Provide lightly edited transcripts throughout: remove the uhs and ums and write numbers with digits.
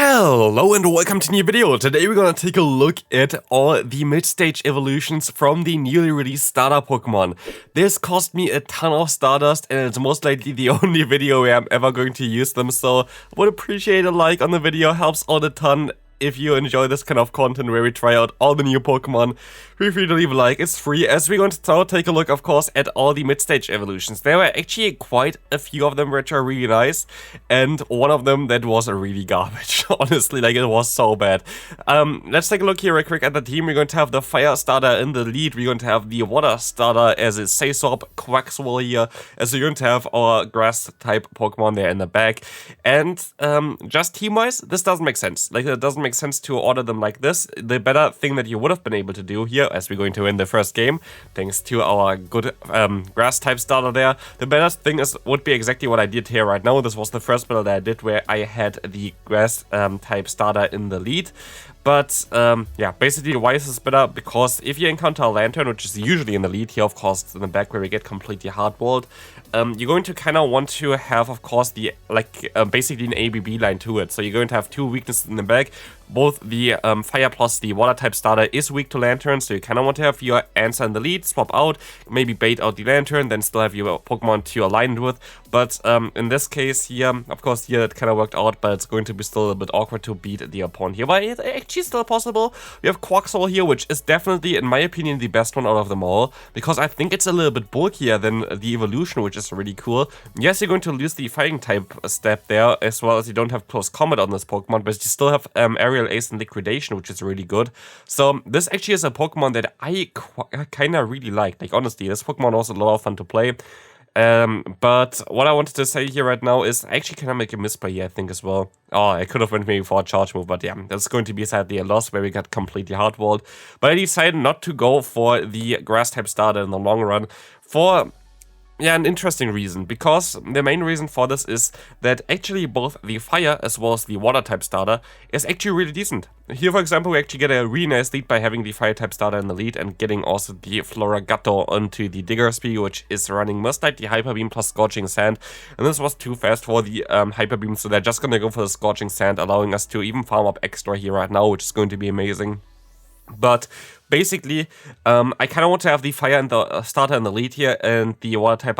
Hello and welcome to a new video. Today we're gonna take a look at all the mid-stage evolutions from the newly released starter Pokemon. This cost me a ton of Stardust and it's most likely the only video where I'm ever going to use them, so I would appreciate a like on the video, helps out a ton. If you enjoy this kind of content where we try out all the new Pokemon, feel free to leave a like, it's free, as we're going to now take a look, of course, at all the mid-stage evolutions. There were actually quite a few of them which are really nice, and one of them that was really garbage, honestly, like it was so bad. Let's take a look here real quick at the team. We're going to have the Fire starter in the lead, we're going to have the Water starter as a Saisorp, Quaxwell here, as we're going to have our Grass type Pokemon there in the back, and just team-wise, this doesn't make sense. Like, it doesn't make sense to order them like this. The better thing that you would have been able to do here, as we're going to win the first game, thanks to our good grass type starter there, the better thing would be exactly what I did here right now. This was the first build that I did where I had the grass type starter in the lead. But yeah, basically why is this better? Because if you encounter a Lantern, which is usually in the lead, here of course it's in the back where we get completely hardwalled, you're going to kind of want to have, of course, the basically an ABB line to it. So you're going to have two weaknesses in the back. Both the Fire plus the Water type starter is weak to Lantern, so you kind of want to have your answer in the lead, swap out, maybe bait out the Lantern, then still have your Pokemon to align with. But in this case here, of course, here it kind of worked out, but it's going to be still a bit awkward to beat the opponent here. But it's actually still possible. We have Quaxwell here, which is definitely, in my opinion, the best one out of them all, because I think it's a little bit bulkier than the evolution, which is really cool. Yes, you're going to lose the fighting type step there, as well as you don't have close combat on this Pokemon, but you still have Aerial Ace and Liquidation, which is really good. So this actually is a Pokemon that I kind of really like. Like, honestly, this Pokemon was a lot of fun to play. But what I wanted to say here right now is I actually kind of make a misplay here, I think, as well. Oh, I could have went maybe for a charge move, but yeah, that's going to be sadly a loss where we got completely hardwalled. But I decided not to go for the grass type starter in the long run for an interesting reason, because the main reason for this is that actually both the Fire as well as the Water type starter is actually really decent. Here, for example, we actually get a really nice lead by having the Fire type starter in the lead and getting also the Floragato onto the Diggersby, which is running most like the Hyper Beam plus Scorching Sand, and this was too fast for the Hyper Beam, so they're just gonna go for the Scorching Sand, allowing us to even farm up extra here right now, which is going to be amazing. But basically, I kind of want to have the Fire and the starter in the lead here, and the Water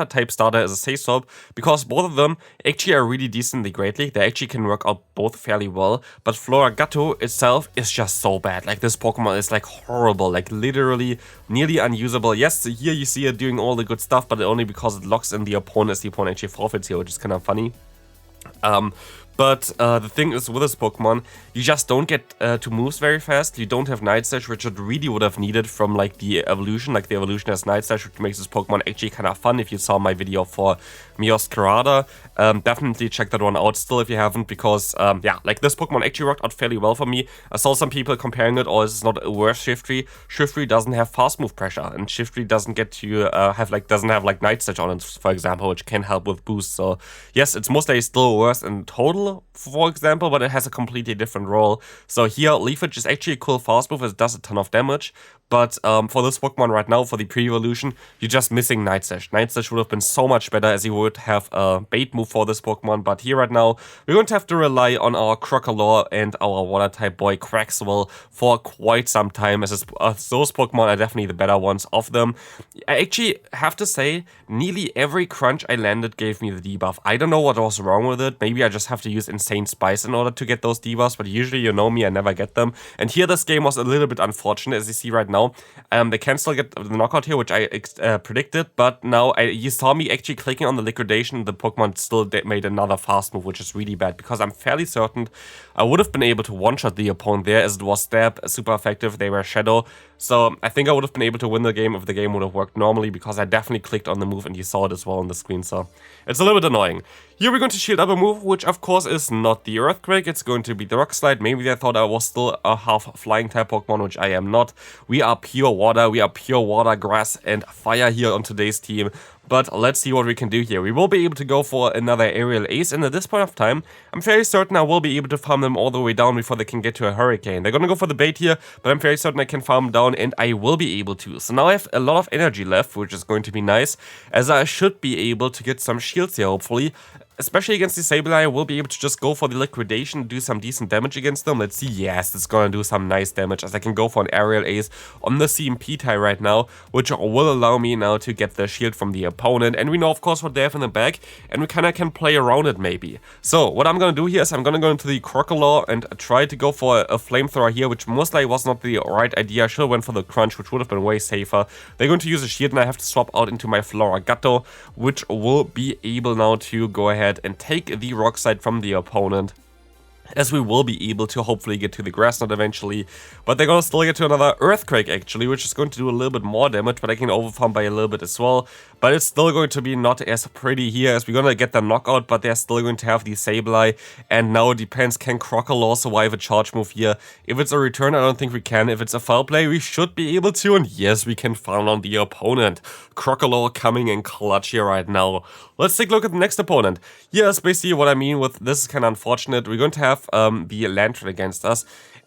type starter is a Saisorp, because both of them actually are really decently greatly. They actually can work out both fairly well, but Floragato itself is just so bad. Like, this Pokemon is like horrible, like literally nearly unusable. Yes, here you see it doing all the good stuff, but only because it locks in the opponent as the opponent actually forfeits here, which is kind of funny. But the thing is, with this Pokemon, you just don't get to moves very fast. You don't have Night Slash, which it really would have needed from like the evolution. Like, the evolution has Night Slash, which makes this Pokemon actually kind of fun. If you saw my video for Mioscarada, definitely check that one out still if you haven't, because yeah, like, this Pokemon actually worked out fairly well for me. I saw some people comparing it, oh, it's not a worse Shiftry. Shiftry doesn't have fast move pressure, and Shiftry doesn't get to doesn't have like Night Slash on it, for example, which can help with boost. So yes, it's mostly still worse in total, for example, but it has a completely different role. So here, Leafage is actually a cool fast move, it does a ton of damage, but for this Pokemon right now, for the pre-evolution, you're just missing Night Slash. Night Slash would have been so much better, as you would have a bait move for this Pokemon, but here right now, we're going to have to rely on our Crocalor and our Water type boy Quaxwell for quite some time, as those Pokemon are definitely the better ones of them. I actually have to say, nearly every crunch I landed gave me the debuff. I don't know what was wrong with it. Maybe I just have to use Insane Spice in order to get those debuffs, but usually, you know me, I never get them. And here this game was a little bit unfortunate, as you see right now. They can still get the knockout here, which I predicted, but now you saw me actually clicking on the Liquidation. The Pokemon still made another fast move, which is really bad, because I'm fairly certain I would have been able to one-shot the opponent there, as it was Stab, super effective, they were Shadow. So I think I would have been able to win the game if the game would have worked normally, because I definitely clicked on the move and you saw it as well on the screen, so it's a little bit annoying. Here we're going to shield up a move, which of course is not the Earthquake, it's going to be the Rock Slide. Maybe they thought I was still a half flying type Pokemon, which I am not. We are pure water, grass and fire here on today's team. But let's see what we can do here. We will be able to go for another Aerial Ace, and at this point of time, I'm fairly certain I will be able to farm them all the way down before they can get to a Hurricane. They're gonna go for the bait here, but I'm fairly certain I can farm them down, and I will be able to. So now I have a lot of energy left, which is going to be nice, as I should be able to get some shields here, hopefully. especially against the Sableye, I will be able to just go for the liquidation, do some decent damage against them. Let's see. Yes, it's gonna do some nice damage, as I can go for an aerial ace on the CMP tie right now, which will allow me now to get the shield from the opponent. And we know, of course, what they have in the back, and we kind of can play around it maybe. So what I'm gonna do here is I'm gonna go into the Crocalor and try to go for a flamethrower here, which most likely was not the right idea. I should have went for the crunch, which would have been way safer. They're going to use a shield, and I have to swap out into my Floragato, which will be able now to go ahead and take the rock side from the opponent, as we will be able to hopefully get to the grass knot eventually. But they're gonna still get to another earthquake actually, which is going to do a little bit more damage, but I can overfarm by a little bit as well. But it's still going to be not as pretty here, as we're gonna get the knockout, but they're still going to have the Sableye. And now it depends, can Crocalor survive a charge move here? If it's a return, I don't think we can. If it's a foul play, we should be able to, and yes, we can farm on the opponent. Crocalor coming in clutch here right now. Let's take a look at the next opponent. Here's basically what I mean with this is kind of unfortunate. We're going to have the Lantern against us.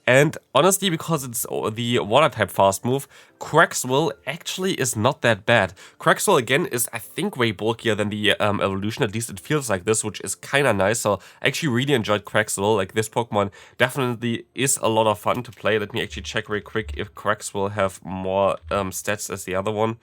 And honestly, because it's the water type fast move, Quaxwell actually is not that bad. Quaxwell again is, I think, way bulkier than the evolution, at least it feels like this, which is kind of nice. So I actually really enjoyed Quaxwell. Like, this Pokemon definitely is a lot of fun to play. Let me actually check real quick if Quaxwell have more stats as the other one.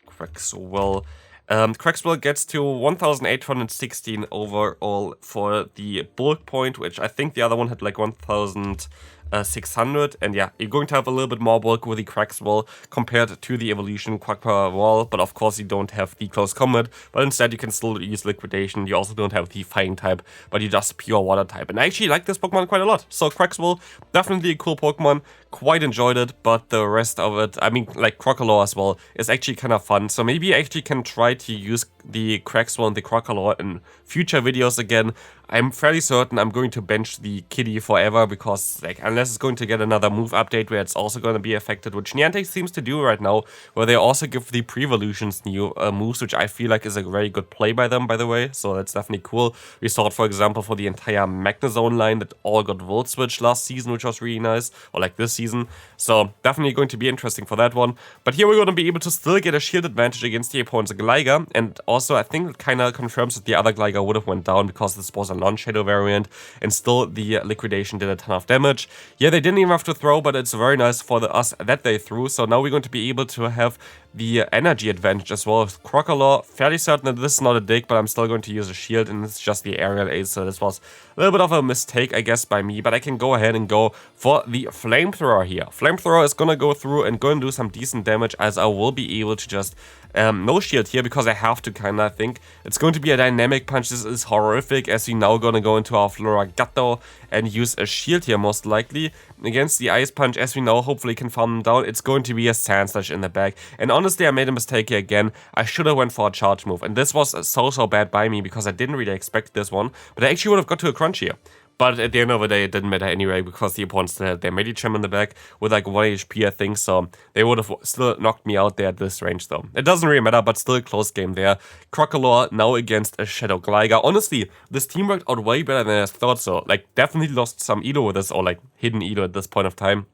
Quaxwell. Quaxwell gets to 1,816 overall for the bulk point, which I think the other one had like 1,600. And yeah, you're going to have a little bit more bulk with the Quaxwell compared to the evolution Quaxwell, but of course you don't have the close combat, but instead you can still use liquidation. You also don't have the fighting type, but you just pure water type. And I actually like this Pokemon quite a lot. So Quaxwell, definitely a cool Pokemon. Quite enjoyed it, but the rest of it, I mean, like Crocalor as well, is actually kind of fun. So maybe I actually can try to use the Quaxwell and the Crocalor in future videos again. I'm fairly certain I'm going to bench the Kitty forever, because like unless it's going to get another move update where it's also going to be affected, which Niantic seems to do right now, where they also give the pre-evolutions new moves, which I feel like is a very good play by them, by the way. So that's definitely cool. We saw it, for example, for the entire Magnezone line that all got Volt Switch last season, which was really nice, or like this season. So definitely going to be interesting for that one. But here we're going to be able to still get a shield advantage against the opponent's Gligar, and also I think it kind of confirms that the other Gligar would have went down, because this was a non-shadow variant, and still the liquidation did a ton of damage. Yeah, they didn't even have to throw, but it's very nice for us that they threw. So now we're going to be able to have the energy advantage as well with Crocalor. Fairly certain that this is not a dig, but I'm still going to use a shield, and it's just the aerial ace. So this was a little bit of a mistake, I guess, by me, but I can go ahead and go for the flamethrower here. Flamethrower is gonna go through and go and do some decent damage, as I will be able to just no shield here, because I have to kind of think it's going to be a dynamic punch. This is horrific, as we now gonna go into our Floragato and use a shield here most likely against the ice punch. As we know, hopefully can farm them down. It's going to be a Sand Slash in the back, and honestly I made a mistake here again. I should have went for a charge move, and this was so bad by me, because I didn't really expect this one, but I actually would have got to a crunch here. But at the end of the day, it didn't matter anyway, because the opponents still had their Medicham in the back with like 1 HP, I think, so they would have still knocked me out there at this range, though. It doesn't really matter, but still a close game there. Crocalor now against a Shadow Gligar. Honestly, this team worked out way better than I thought, so like definitely lost some Elo with this, or like hidden Elo at this point of time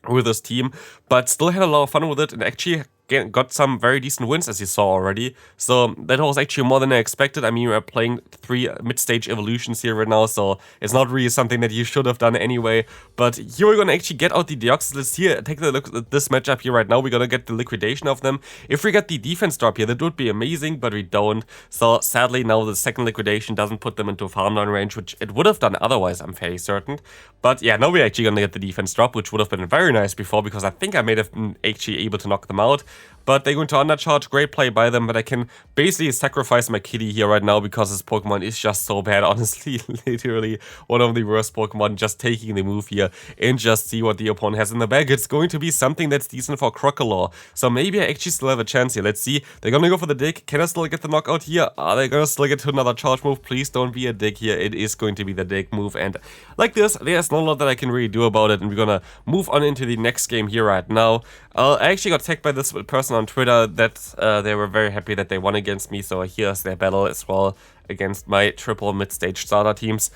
with this team, but still had a lot of fun with it, and actually got some very decent wins, as you saw already. So that was actually more than I expected. I mean, we're playing 3 mid-stage evolutions here right now, so it's not really something that you should have done anyway. But here we're gonna actually get out the Deoxys. Let's take a look at this matchup here right now. We're gonna get the liquidation of them. If we get the defense drop here, that would be amazing, but we don't. So sadly, now the second liquidation doesn't put them into farm down range, which it would have done otherwise, I'm fairly certain. But yeah, now we're actually gonna get the defense drop, which would have been very nice before, because I think I may have been actually able to knock them out. But they're going to undercharge. Great play by them, but I can basically sacrifice my Kitty here right now, because this Pokemon is just so bad. Honestly, literally one of the worst Pokemon. Just taking the move here and just see what the opponent has in the bag. It's going to be something that's decent for Crocalor. So maybe I actually still have a chance here. Let's see. They're going to go for the dig. Can I still get the knockout here? Are they going to still get to another charge move? Please don't be a dig here. It is going to be the dig move. And like this, there's not a lot that I can really do about it. And we're going to move on into the next game here right now. I actually got tagged by this person on Twitter that they were very happy that they won against me, so here's their battle as well. against my triple mid-stage starter teams.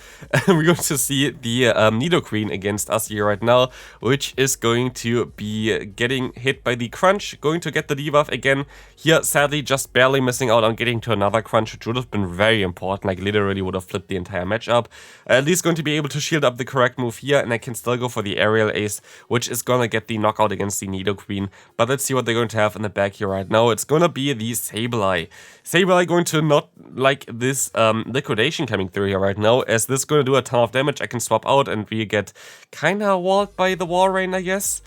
We're going to see the Nidoqueen against us here right now, which is going to be getting hit by the Crunch, going to get the debuff again. Here, sadly, just barely missing out on getting to another Crunch, which would have been very important, like literally would have flipped the entire matchup. At least going to be able to shield up the correct move here, and I can still go for the Aerial Ace, which is gonna get the knockout against the Nidoqueen. But let's see what they're going to have in the back here right now. It's gonna be the Sableye. Sableye going to not like this liquidation coming through here right now, as this is going to do a ton of damage. I can swap out and we get kinda walled by the Walrein, I guess.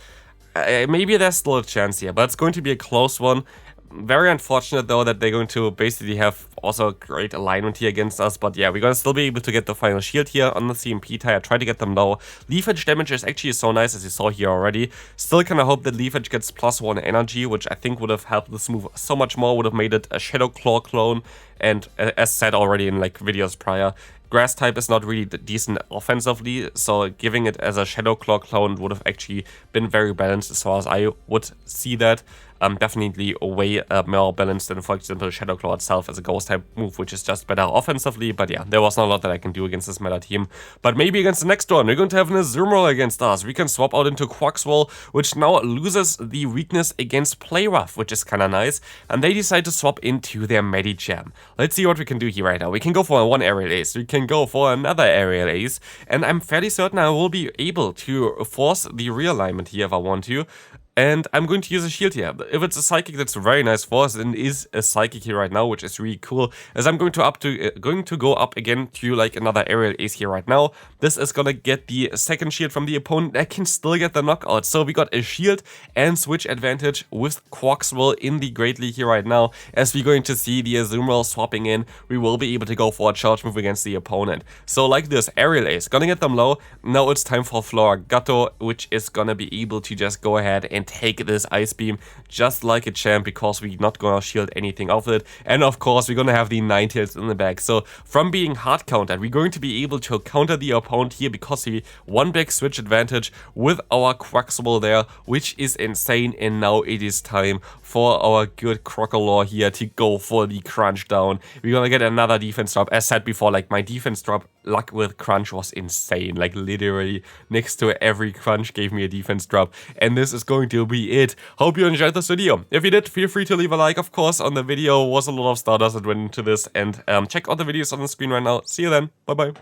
Maybe there's still a chance here, but it's going to be a close one. Very unfortunate though that they're going to basically have also a great alignment here against us, but yeah, we're gonna still be able to get the final shield here on the CMP tire. Try to get them low. Leafage damage is actually so nice, as you saw here already. Still kind of hope that Leafage gets +1 energy, which I think would have helped this move so much more, would have made it a Shadow Claw clone, and as said already in like videos prior, Grass type is not really decent offensively, so giving it as a Shadow Claw clone would have actually been very balanced as far as I would see that. Definitely way more balanced than, for example, Shadow Claw itself as a Ghost type move, which is just better offensively. But yeah, there was not a lot that I can do against this meta team. But maybe against the next one, we're going to have an Azumarill against us. We can swap out into Quaxwell, which now loses the weakness against Play Rough, which is kind of nice. And they decide to swap into their Medicham. Let's see what we can do here right now. We can go for one Aerial Ace. We can go for another Aerial Ace. And I'm fairly certain I will be able to force the realignment here if I want to. And I'm going to use a shield here. If it's a Psychic, that's very nice for us, and is a Psychic here right now, which is really cool, as I'm going to go up again to like another Aerial Ace here right now. This is gonna get the second shield from the opponent. I can still get the knockout. So we got a shield and switch advantage with Quaxwell in the Great League here right now. As we're going to see the Azumarill swapping in, we will be able to go for a charge move against the opponent. So like this, Aerial Ace, gonna get them low. Now it's time for Floragato, which is gonna be able to just go ahead and take this Ice Beam just like a champ, because we're not gonna shield anything off it. And of course, we're gonna have the Ninetales in the back. So from being hard countered, we're going to be able to counter the opponent here because we one big switch advantage with our Quaxwell there, which is insane. And now it is time for our good Crocalor here to go for the crunch down. We're gonna get another defense drop. As said before, like my defense drop luck with crunch was insane. Like literally next to every crunch gave me a defense drop. And this is going to be it. Hope you enjoyed this video. If you did, feel free to leave a like. Of course, on the video was a lot of starters that went into this. And check out the videos on the screen right now. See you then. Bye bye.